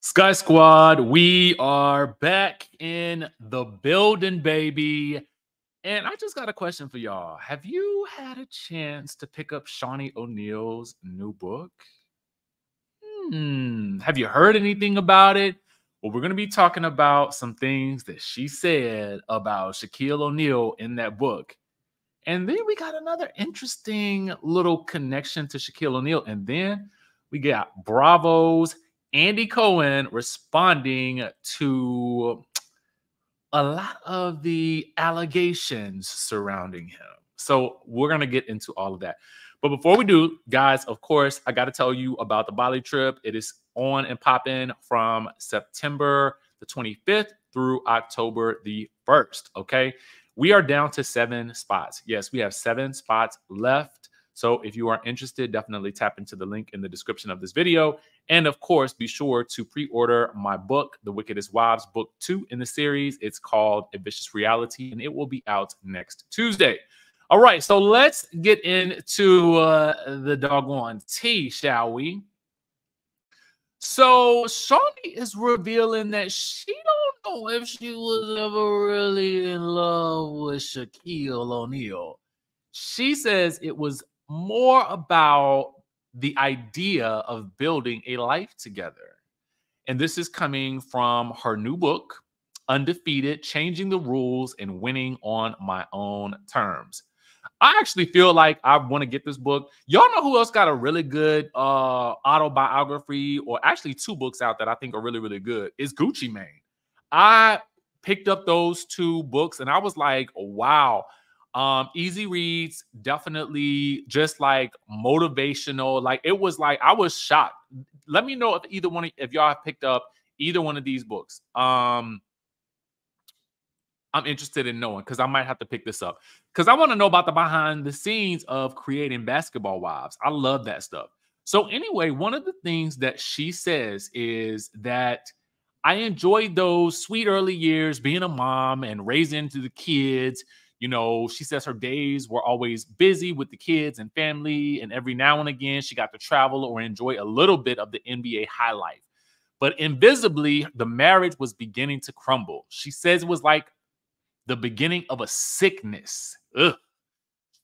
Sky Squad, we are back in the building, baby. And I just got a question for y'all. Have you had a chance to pick up Shaunie O'Neal's new book? Have you heard anything about it? Well, we're going to be talking about some things that she said about Shaquille O'Neal in that book. And then we got another interesting little connection to Shaquille O'Neal. And then we got Bravo's Andy Cohen responding to a lot of the allegations surrounding him. So we're going to get into all of that. But before we do, guys, of course, I got to tell you about the Bali trip. It is on and popping from September the 25th through October the 1st. Okay. We are down to 7 spots. Yes, we have 7 spots left. So if you are interested, definitely tap into the link in the description of this video. And of course, be sure to pre-order my book, The Wickedest Wives, book 2 in the series. It's called A Vicious Reality, and it will be out next Tuesday. All right, so let's get into the doggone tea, shall we? So Shaunie is revealing that she don't know if she was ever really in love with Shaquille O'Neal. She says it was more about the idea of building a life together. And this is coming from her new book, Undefeated, Changing the Rules and Winning on My Own Terms. I actually feel like I want to get this book. Y'all know who else got a really good autobiography, or actually 2 books out that I think are really, really good? It's Gucci Mane. I picked up those 2 books and I was like, wow. Easy reads, definitely just like motivational. Like it was like, I was shocked. Let me know if y'all have picked up either one of these books. I'm interested in knowing, because I might have to pick this up, because I want to know about the behind the scenes of creating basketball wives. I love that stuff. So anyway, one of the things that she says is that I enjoyed those sweet early years being a mom and raising the kids. You know, she says her days were always busy with the kids and family, and every now and again she got to travel or enjoy a little bit of the NBA high life. But invisibly, the marriage was beginning to crumble. She says it was like the beginning of a sickness. Ugh.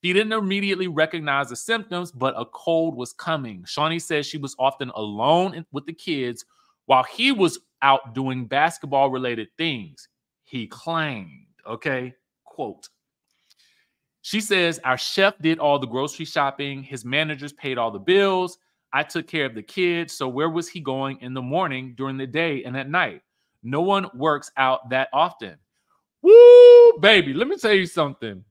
She didn't immediately recognize the symptoms, but a cold was coming. Shaunie says she was often alone with the kids while he was out doing basketball-related things. He claimed, okay, quote, she says, our chef did all the grocery shopping. His managers paid all the bills. I took care of the kids. So where was he going in the morning, during the day, and at night? No one works out that often. Woo, baby, let me tell you something.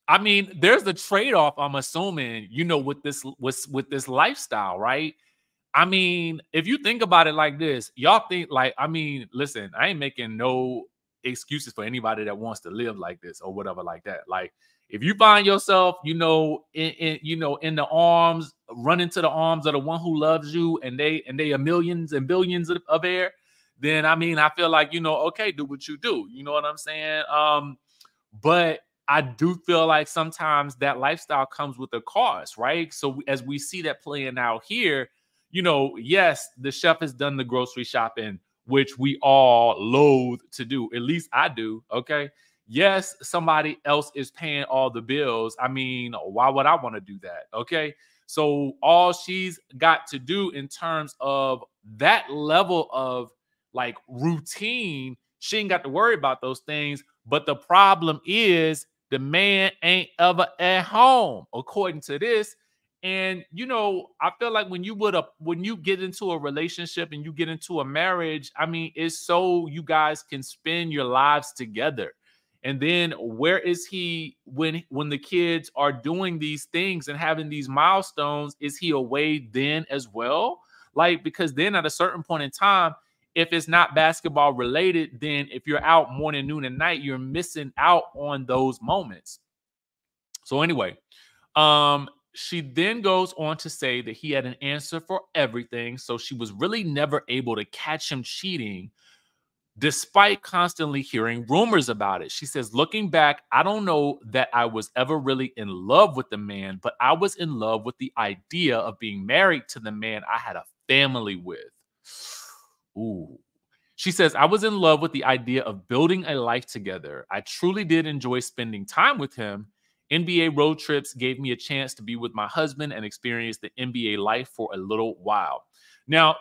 I mean, there's the trade-off, I'm assuming, you know, with this lifestyle, right? I mean, if you think about it like this, y'all think like, I mean, listen, I ain't making no excuses for anybody that wants to live like this or whatever like that. Like, if you find yourself, you know, in the arms, run into the arms of the one who loves you, and they are millions and billions of air, then I mean, I feel like, you know, okay, do what you do. You know what I'm saying? But I do feel like sometimes that lifestyle comes with a cost, right? So as we see that playing out here, you know, yes, the chef has done the grocery shopping, which we all loathe to do. At least I do, okay? Yes, somebody else is paying all the bills. I mean, why would I want to do that, okay? So all she's got to do in terms of that level of like routine, she ain't got to worry about those things. But the problem is the man ain't ever at home, according to this. And, you know, I feel like when you get into a relationship and you get into a marriage, I mean, it's so you guys can spend your lives together. And then where is he when the kids are doing these things and having these milestones? Is he away then as well? Like, because then at a certain point in time, if it's not basketball related, then if you're out morning, noon, and night, you're missing out on those moments. So anyway, she then goes on to say that he had an answer for everything. So she was really never able to catch him cheating, despite constantly hearing rumors about it. She says, looking back, I don't know that I was ever really in love with the man, but I was in love with the idea of being married to the man I had a family with. Ooh. She says, I was in love with the idea of building a life together. I truly did enjoy spending time with him. NBA road trips gave me a chance to be with my husband and experience the NBA life for a little while. Now,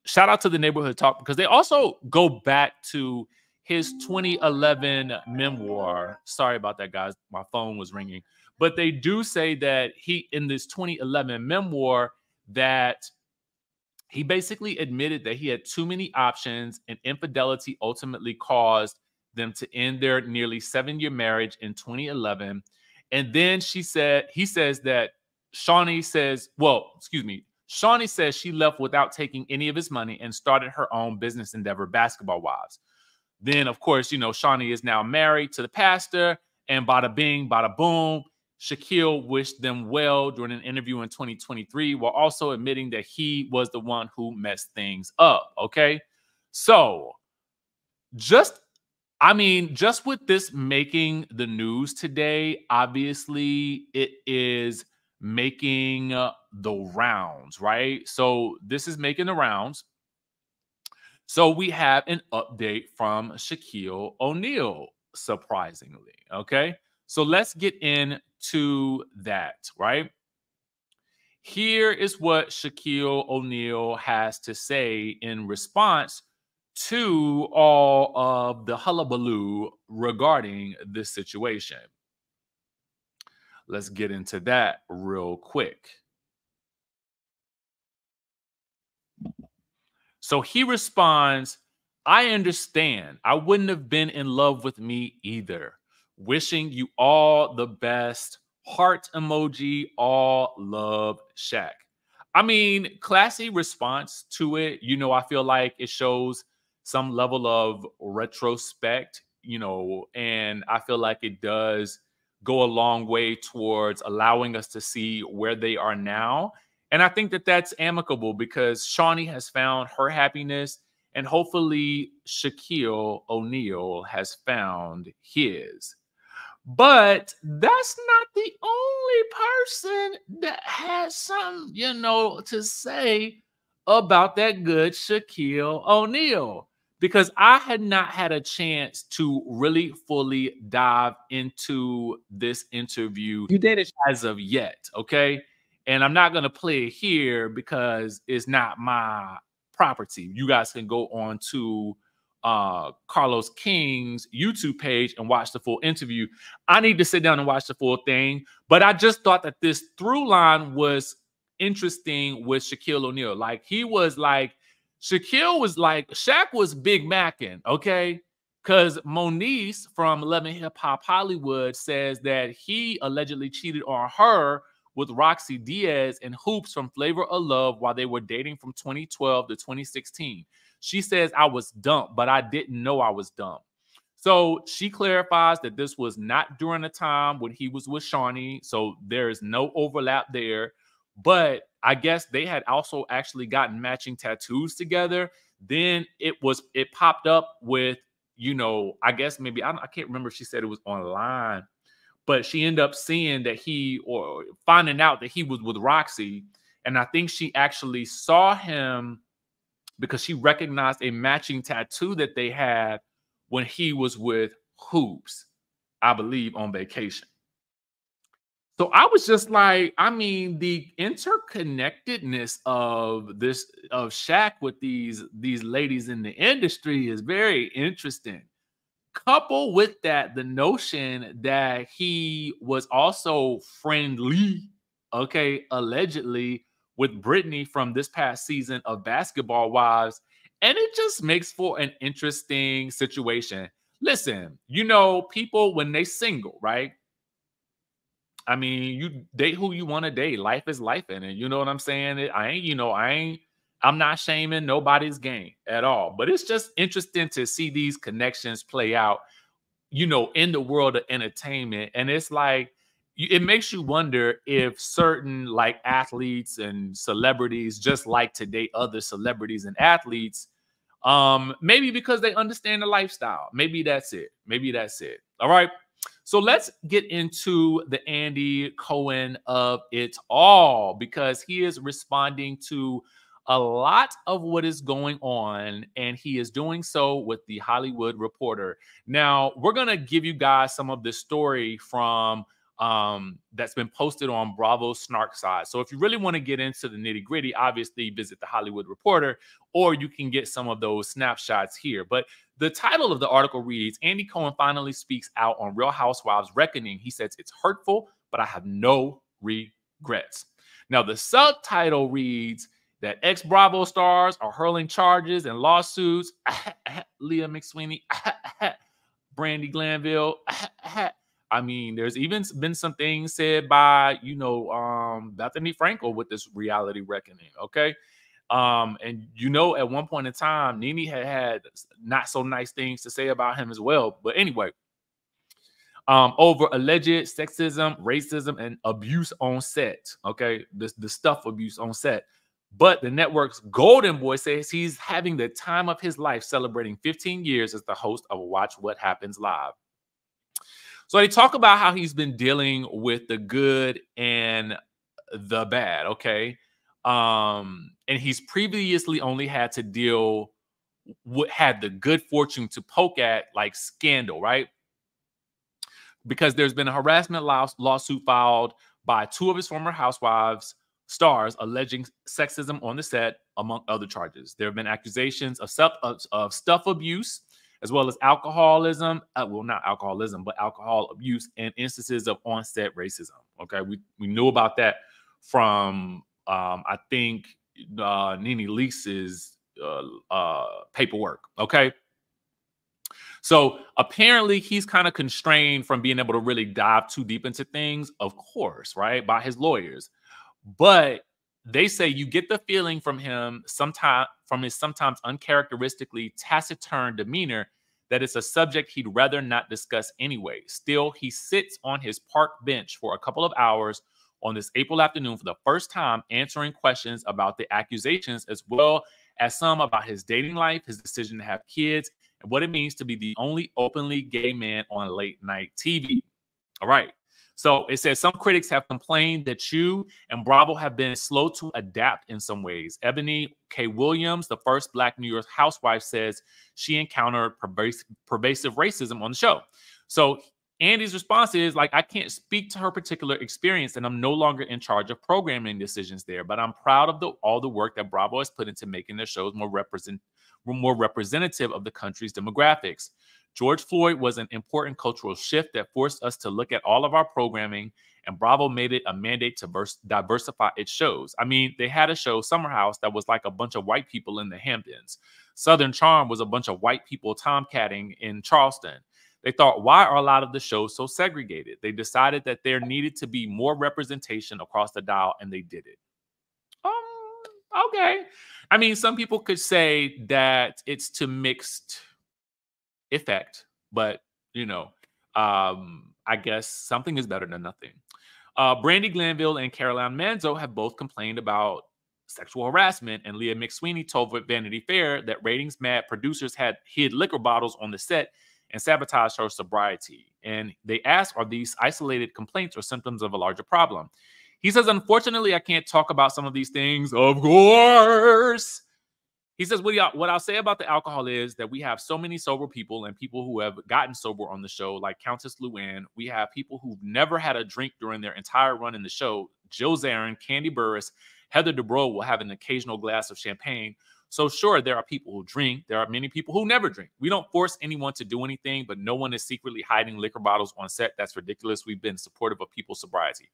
shout out to the Neighborhood Talk because they also go back to his 2011 memoir. Sorry about that, guys. My phone was ringing. But they do say that he, in this 2011 memoir, that he basically admitted that he had too many options and infidelity ultimately caused them to end their nearly 7-year marriage in 2011. And then he says that Shaunie says, well, excuse me, Shaunie says she left without taking any of his money and started her own business endeavor, Basketball Wives. Then, of course, Shaunie is now married to the pastor, and bada bing, bada boom. Shaquille wished them well during an interview in 2023 while also admitting that he was the one who messed things up. Okay. So just with this making the news today, obviously it is making the rounds, right? So this is making the rounds. So we have an update from Shaquille O'Neal, surprisingly. Okay. So let's get into that, right? Here is what Shaquille O'Neal has to say in response to all of the hullabaloo regarding this situation. Let's get into that real quick. So he responds, I understand. I wouldn't have been in love with me either. Wishing you all the best. Heart emoji, all love, Shaq. I mean, classy response to it. I feel like it shows some level of retrospect, and I feel like it does go a long way towards allowing us to see where they are now. And I think that that's amicable because Shaunie has found her happiness and hopefully Shaquille O'Neal has found his. But that's not the only person that has something, to say about that good Shaquille O'Neal. Because I had not had a chance to really fully dive into this interview You did it as of yet, okay? And I'm not going to play it here because it's not my property. You guys can go on to Carlos King's YouTube page and watch the full interview. I need to sit down and watch the full thing, but I just thought that this through line was interesting with Shaquille O'Neal. Like Shaquille was like, Shaq was Big Mackin', okay? Because Moniece from 11 Hip Hop Hollywood says that he allegedly cheated on her with Roxy Diaz and Hoops from Flavor of Love while they were dating from 2012 to 2016. She says, I was dumped, but I didn't know I was dumped. So she clarifies that this was not during the time when he was with Shaunie. So there is no overlap there. But I guess they had also actually gotten matching tattoos together. Then it popped up with, I guess maybe, I can't remember if she said it was online, but she ended up seeing that or finding out that he was with Roxy. And I think she actually saw him because she recognized a matching tattoo that they had when he was with Hoops, I believe, on vacation. So I was just like, I mean, the interconnectedness of Shaq with these ladies in the industry is very interesting. Couple with that, the notion that he was also friendly, okay, allegedly with Brittany from this past season of Basketball Wives. And it just makes for an interesting situation. Listen, people when they single, right? I mean, you date who you want to date. Life is life in it. You know what I'm saying? I'm not shaming nobody's game at all. But it's just interesting to see these connections play out, in the world of entertainment. And it's like, it makes you wonder if certain like athletes and celebrities just like to date other celebrities and athletes. Maybe because they understand the lifestyle. Maybe that's it. All right. So let's get into the Andy Cohen of it all, because he is responding to a lot of what is going on, and he is doing so with the Hollywood Reporter. Now, we're going to give you guys some of this story from that's been posted on Bravo's Snark side. So if you really want to get into the nitty gritty, obviously visit the Hollywood Reporter, or you can get some of those snapshots here. But the title of the article reads, Andy Cohen finally speaks out on Real Housewives Reckoning. He says it's hurtful, but I have no regrets. Now, the subtitle reads that ex-Bravo stars are hurling charges and lawsuits. Leah McSweeney, Brandy Glanville. I mean, there's even been some things said by, Bethany Frankel with this reality reckoning, okay? And at one point in time, Nene had not so nice things to say about him as well. But anyway, over alleged sexism, racism, and abuse on set, okay? The stuff abuse on set. But the network's Golden Boy says he's having the time of his life celebrating 15 years as the host of Watch What Happens Live. So they talk about how he's been dealing with the good and the bad, okay? And he's previously only had to deal with, had the good fortune to poke at like scandal, right? Because there's been a harassment lawsuit filed by two of his former housewives stars alleging sexism on the set, among other charges. There have been accusations of stuff abuse, as well as alcoholism. Well, not alcoholism, but alcohol abuse and instances of on-set racism. Okay, we knew about that from I think Nene Leakes's paperwork. Okay. So apparently he's kind of constrained from being able to really dive too deep into things, of course, right, by his lawyers. But they say you get the feeling from him from his sometimes uncharacteristically taciturn demeanor that it's a subject he'd rather not discuss anyway. Still, he sits on his park bench for a couple of hours on this April afternoon for the first time, answering questions about the accusations, as well as some about his dating life, his decision to have kids, and what it means to be the only openly gay man on late night TV. All right. So it says some critics have complained that you and Bravo have been slow to adapt in some ways. Ebony K. Williams, the first Black New York housewife, says she encountered pervasive racism on the show. So Andy's response is like, I can't speak to her particular experience, and I'm no longer in charge of programming decisions there, but I'm proud of all the work that Bravo has put into making their shows more representative of the country's demographics. George Floyd was an important cultural shift that forced us to look at all of our programming, and Bravo made it a mandate to diversify its shows. I mean, they had a show, Summer House, that was like a bunch of white people in the Hamptons. Southern Charm was a bunch of white people tomcatting in Charleston. They thought, why are a lot of the shows so segregated? They decided that there needed to be more representation across the dial, and they did it. Okay. I mean, some people could say that it's to mixed effect, but I guess something is better than nothing. Brandy Glanville and Caroline Manzo have both complained about sexual harassment, and Leah McSweeney told Vanity Fair that ratings mad producers had hid liquor bottles on the set and sabotaged her sobriety. And they asked, are these isolated complaints or symptoms of a larger problem? He says, unfortunately, I can't talk about some of these things, of course. He says, what I'll say about the alcohol is that we have so many sober people and people who have gotten sober on the show, like Countess Luann. We have people who've never had a drink during their entire run in the show. Jill Zarin, Candy Burris, Heather Dubrow will have an occasional glass of champagne. So sure, there are people who drink. There are many people who never drink. We don't force anyone to do anything, but no one is secretly hiding liquor bottles on set. That's ridiculous. We've been supportive of people's sobriety.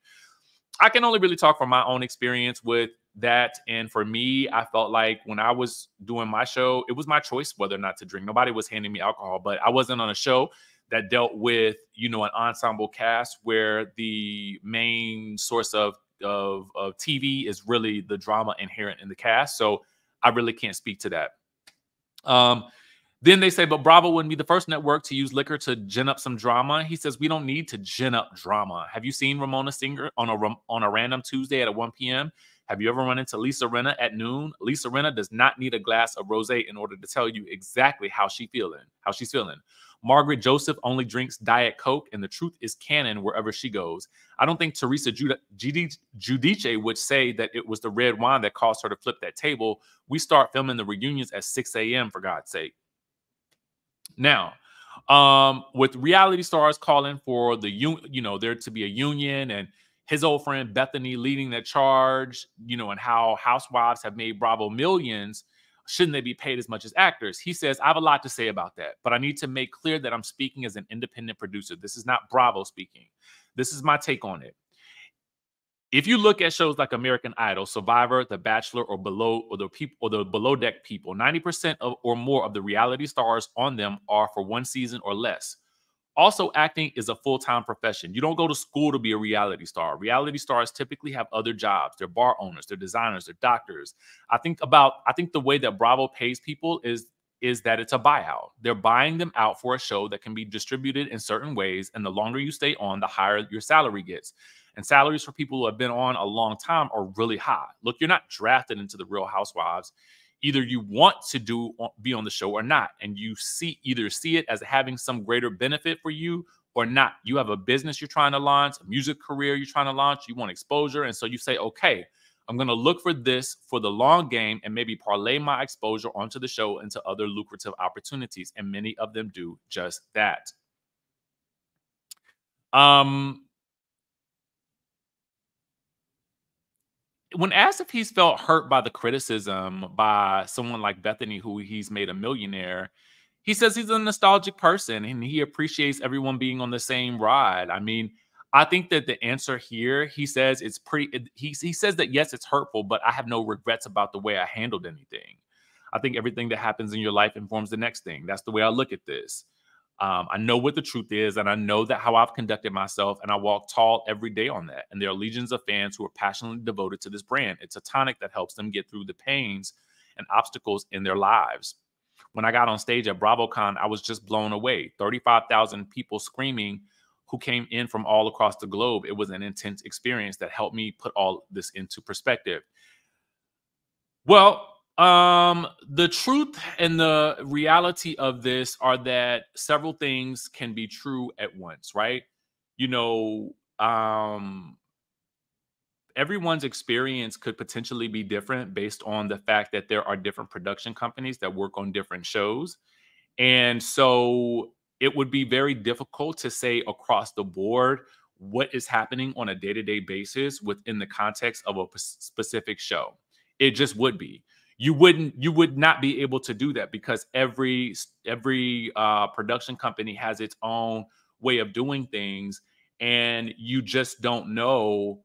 I can only really talk from my own experience with that. And for me, I felt like when I was doing my show, it was my choice whether or not to drink. Nobody was handing me alcohol, but I wasn't on a show that dealt with, an ensemble cast where the main source of TV is really the drama inherent in the cast. So I really can't speak to that. Then they say, but Bravo wouldn't be the first network to use liquor to gin up some drama. He says, we don't need to gin up drama. Have you seen Ramona Singer on a random Tuesday at 1 p.m.? Have you ever run into Lisa Rinna at noon? Lisa Rinna does not need a glass of rosé in order to tell you exactly how she's feeling. Margaret Joseph only drinks Diet Coke, and the truth is canon wherever she goes. I don't think Teresa Giudice would say that it was the red wine that caused her to flip that table. We start filming the reunions at 6 a.m. for God's sake. Now, with reality stars calling for there to be a union, and his old friend Bethany leading that charge, and how housewives have made Bravo millions, shouldn't they be paid as much as actors? He says, I have a lot to say about that, but I need to make clear that I'm speaking as an independent producer. This is not Bravo speaking. This is my take on it. If you look at shows like American Idol, Survivor, The Bachelor, or the below deck people, 90% or more of the reality stars on them are for one season or less. Also, acting is a full-time profession. You don't go to school to be a reality star. Reality stars typically have other jobs. They're bar owners, they're designers, they're doctors. I think the way that Bravo pays people is that it's a buyout. They're buying them out for a show that can be distributed in certain ways, and the longer you stay on, the higher your salary gets. And salaries for people who have been on a long time are really high. Look, you're not drafted into the Real Housewives. Either you want to be on the show or not, and you either see it as having some greater benefit for you or not. You have a business you're trying to launch, a music career you're trying to launch, you want exposure, and so you say, okay, I'm going to look for this for the long game and maybe parlay my exposure onto the show into other lucrative opportunities, and many of them do just that. When asked if he's felt hurt by the criticism by someone like Bethany, who he's made a millionaire, he says he's a nostalgic person and he appreciates everyone being on the same ride. I mean, I think that the answer here, he says he says that, yes, it's hurtful, but I have no regrets about the way I handled anything. I think everything that happens in your life informs the next thing. That's the way I look at this. I know what the truth is, and I know that how I've conducted myself, and I walk tall every day on that. And there are legions of fans who are passionately devoted to this brand. It's a tonic that helps them get through the pains and obstacles in their lives. When I got on stage at BravoCon, I was just blown away. 35,000 people screaming who came in from all across the globe. It was an intense experience that helped me put all this into perspective. Well, the truth and the reality of this are that several things can be true at once, right? Everyone's experience could potentially be different based on the fact that there are different production companies that work on different shows. And so it would be very difficult to say across the board what is happening on a day-to-day basis within the context of a specific show. It just would be. You would not be able to do that because every production company has its own way of doing things, and you just don't know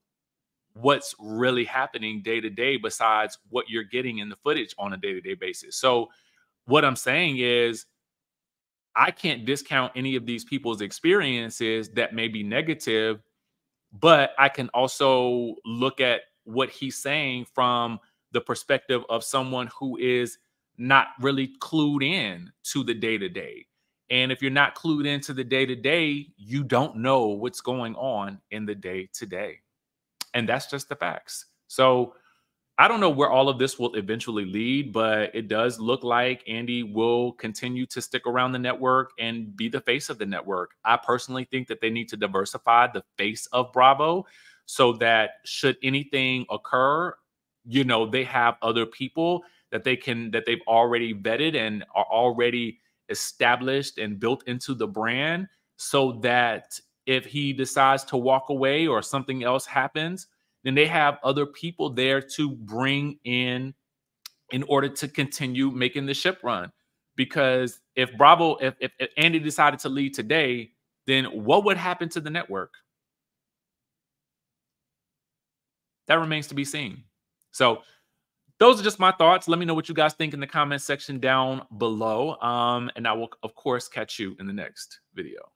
what's really happening day to day besides what you're getting in the footage on a day-to-day basis. So what I'm saying is I can't discount any of these people's experiences that may be negative, but I can also look at what he's saying from the perspective of someone who is not really clued in to the day-to-day. And if you're not clued into the day-to-day, you don't know what's going on in the day-to-day. And that's just the facts. So I don't know where all of this will eventually lead, but it does look like Andy will continue to stick around the network and be the face of the network. I personally think that they need to diversify the face of Bravo so that should anything occur, they have other people that they've already vetted and are already established and built into the brand, so that if he decides to walk away or something else happens, then they have other people there to bring in order to continue making the ship run. Because if Andy decided to leave today, then what would happen to the network? That remains to be seen. So those are just my thoughts. Let me know what you guys think in the comment section down below. And I will, of course, catch you in the next video.